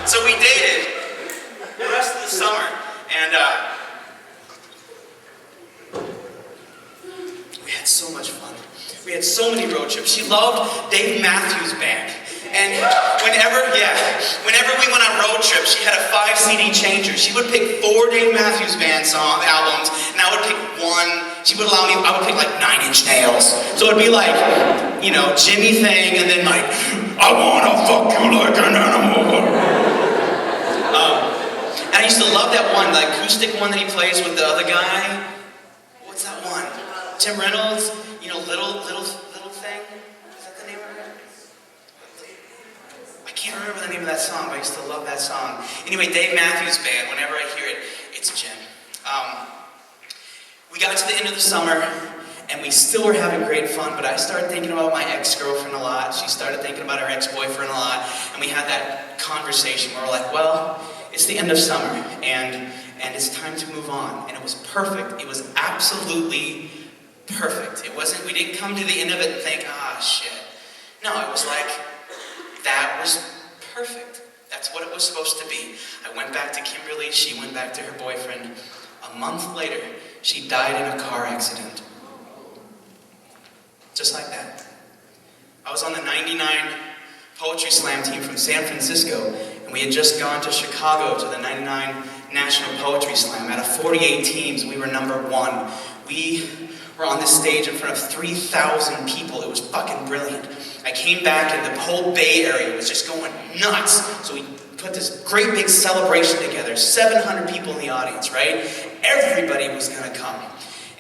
So we dated the rest of the summer, and we had so much fun. We had so many road trips. She loved Dave Matthews Band, and whenever we went on road trips, she had a 5 CD changer. She would pick 4 Dave Matthews Band albums, and I would pick one. She would allow me. I would pick like 9 Inch Nails. So it'd be like, you know, Jimmy Thing, and then like, I wanna fuck you like an animal. And I used to love that one, the acoustic one that he plays with the other guy. What's that one? Tim Reynolds, you know, little thing. Is that the name of it? I can't remember the name of that song, but I used to love that song. Anyway, Dave Matthews Band. Whenever I hear it, it's Jim. We got to the end of the summer, and we still were having great fun, but I started thinking about my ex-girlfriend a lot. She started thinking about her ex-boyfriend a lot, and we had that conversation where we're like, well, it's the end of summer, and it's time to move on. And it was perfect. It was absolutely perfect. It wasn't, we didn't come to the end of it and think, ah, shit. No, it was like, that was perfect. That's what it was supposed to be. I went back to Kimberly, she went back to her boyfriend. A month later, she died in a car accident. Just like that. I was on the 99 Poetry Slam team from San Francisco, and we had just gone to Chicago to the 99 National Poetry Slam. Out of 48 teams, we were number 1. We were on this stage in front of 3,000 people. It was fucking brilliant. I came back and the whole Bay Area was just going nuts. So we put this great big celebration together. 700 people in the audience, right? Everybody was gonna come.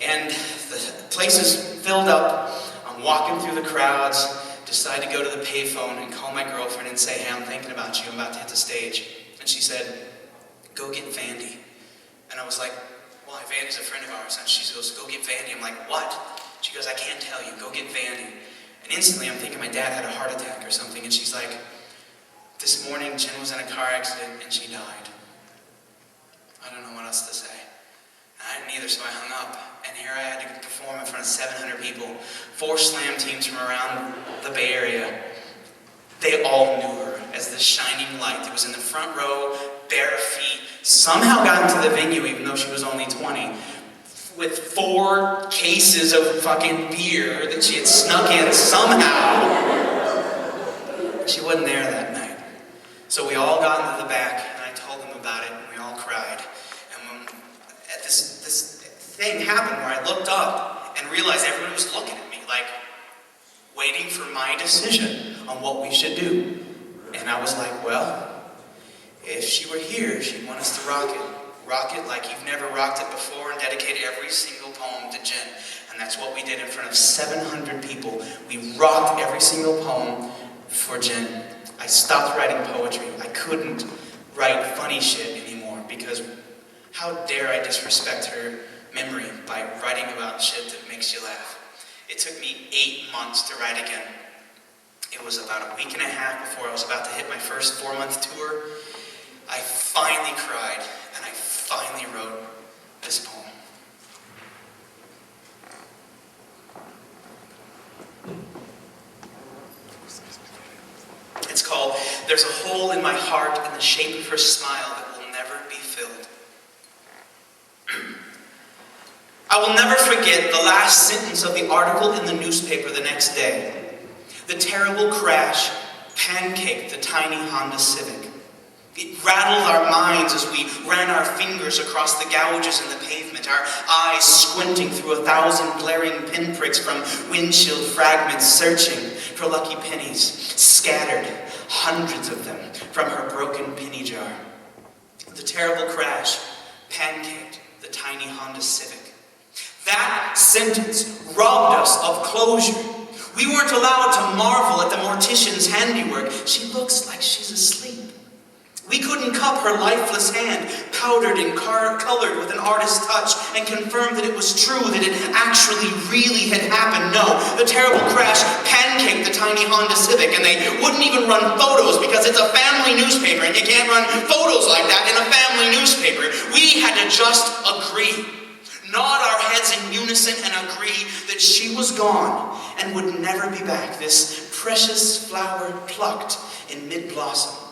And the place is filled up. I'm walking through the crowds, decide to go to the payphone and call my girlfriend and say, hey, I'm thinking about you, I'm about to hit the stage. And she said, go get Vandy. And I was like, why? Vandy's a friend of ours. And she goes, go get Vandy. I'm like, what? She goes, I can't tell you, go get Vandy. And instantly I'm thinking my dad had a heart attack or something. And she's like, this morning Jen was in a car accident and she died. I don't know what else to say. And I didn't either, so I hung up. And here I had to perform in front of 700 people, 4 slam teams from around the Bay Area. They all knew her as the shining light. It was in the front row, bare feet, somehow got into the venue even though she was only 20, with 4 cases of fucking beer that she had snuck in somehow. She wasn't there that night. So we all got into the back, and I told them about it, and we all cried. And when this thing happened where I looked up and realized everybody was looking at me, like, waiting for my decision on what we should do. And I was like, well, if she were here, she'd want us to rock it. Rock it like you've never rocked it before and dedicate every single poem to Jen. And that's what we did in front of 700 people. We rocked every single poem for Jen. I stopped writing poetry. I couldn't write funny shit anymore because how dare I disrespect her memory by writing about shit that makes you laugh. It took me 8 months to write again. It was about a week and a half before I was about to hit my first 4-month tour. I finally cried, and I finally wrote this poem. It's called, There's a Hole in My Heart in the Shape of Her Smile That Will Never Be Filled. I will never forget the last sentence of the article in the newspaper the next day. The terrible crash pancaked the tiny Honda Civic. It rattled our minds as we ran our fingers across the gouges in the pavement, our eyes squinting through 1,000 glaring pinpricks from windshield fragments, searching for lucky pennies, scattered, hundreds of them, from her broken penny jar. The terrible crash pancaked the tiny Honda Civic. That sentence robbed us of closure. We weren't allowed to marvel at the mortician's handiwork. She looks like she's asleep. We couldn't cup her lifeless hand, powdered and colored with an artist's touch, and confirm that it was true, that it actually really had happened. No, the terrible crash pancaked the tiny Honda Civic, and they wouldn't even run photos because it's a family newspaper, and you can't run photos like that in a family newspaper. We had to just agree, nod our heads in unison and agree that she was gone and would never be back, this precious flower plucked in mid-blossom.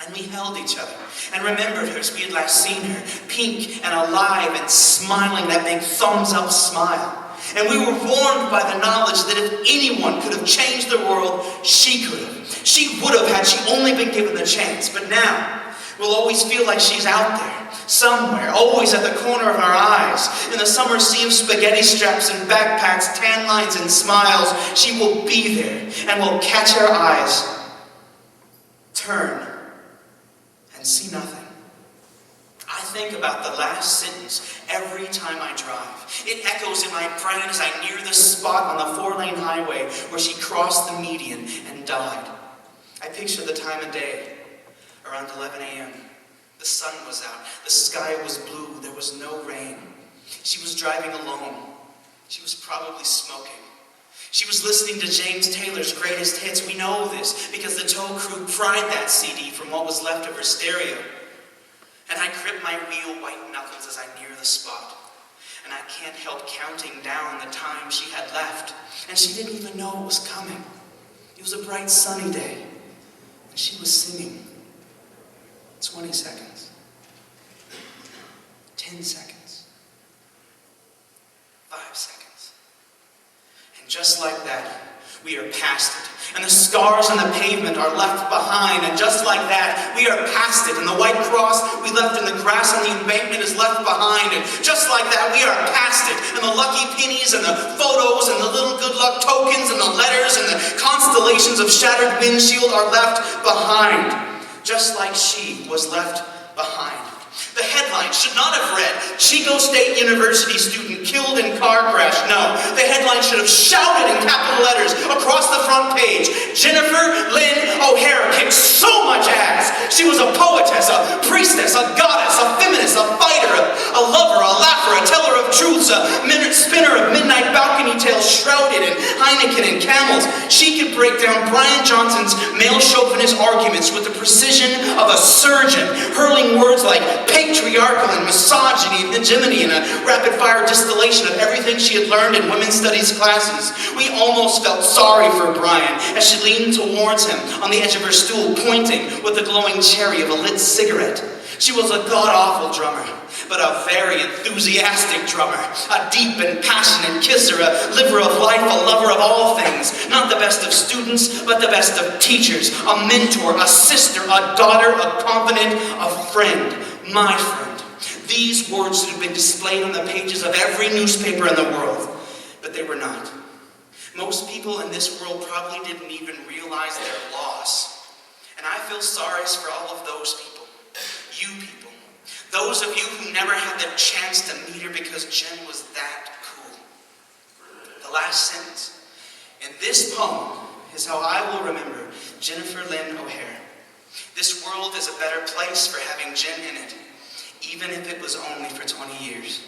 And we held each other and remembered her as we had last seen her, pink and alive and smiling that big thumbs-up smile. And we were warmed by the knowledge that if anyone could have changed the world, she could have. She would have had she only been given the chance. But now, we'll always feel like she's out there, somewhere, always at the corner of our eyes. In the summer sea of spaghetti straps and backpacks, tan lines and smiles, she will be there and will catch our eyes, turn, and see nothing. I think about the last sentence every time I drive. It echoes in my brain as I near the spot on the 4-lane highway where she crossed the median and died. I picture the time of day, around 11 a.m. The sun was out, the sky was blue, there was no rain. She was driving alone. She was probably smoking. She was listening to James Taylor's greatest hits. We know this because the tow crew pried that CD from what was left of her stereo. And I grip my wheel white knuckles as I near the spot. And I can't help counting down the time she had left. And she didn't even know it was coming. It was a bright sunny day. And she was singing. 20 seconds. 10 seconds. 5 seconds. And just like that, we are past it. And the scars on the pavement are left behind. And just like that, we are past it. And the white cross we left in the grass on the embankment is left behind. And just like that, we are past it. And the lucky pennies and the photos and the little good luck tokens and the letters and the constellations of shattered windshield are left behind. Just like she was left behind. The headline should not have read, Chico State University student killed in car crash. No, the headline should have shouted in capital letters across the front page, Jennifer Lynn O'Hara kicked so much ass. She was a poetess, a priestess, a goddess, a feminist, a fighter, a lover, a laugher, a teller of truths, a spinner of midnight balcony tales shrouded in Heineken and Camels. She could break down Brian Johnson's male chauvinist arguments with the precision of a surgeon, hurling words like patriarchal and misogyny and hegemony in a rapid-fire distillation of everything she had learned in women's studies classes. We almost felt sorry for Brian as she leaned towards him on the edge of her stool, pointing with the glowing cherry of a lit cigarette. She was a god-awful drummer, but a very enthusiastic drummer, a deep and passionate kisser, a liver of life, a lover of all things, not the best of students, but the best of teachers, a mentor, a sister, a daughter, a confidant, a friend, my friend. These words should have been displayed on the pages of every newspaper in the world, but they were not. Most people in this world probably didn't even realize their loss, and I feel sorry for all of those people. You people. Those of you who never had the chance to meet her because Jen was that cool. The last sentence in this poem is how I will remember Jennifer Lynn O'Hara. This world is a better place for having Jen in it, even if it was only for 20 years.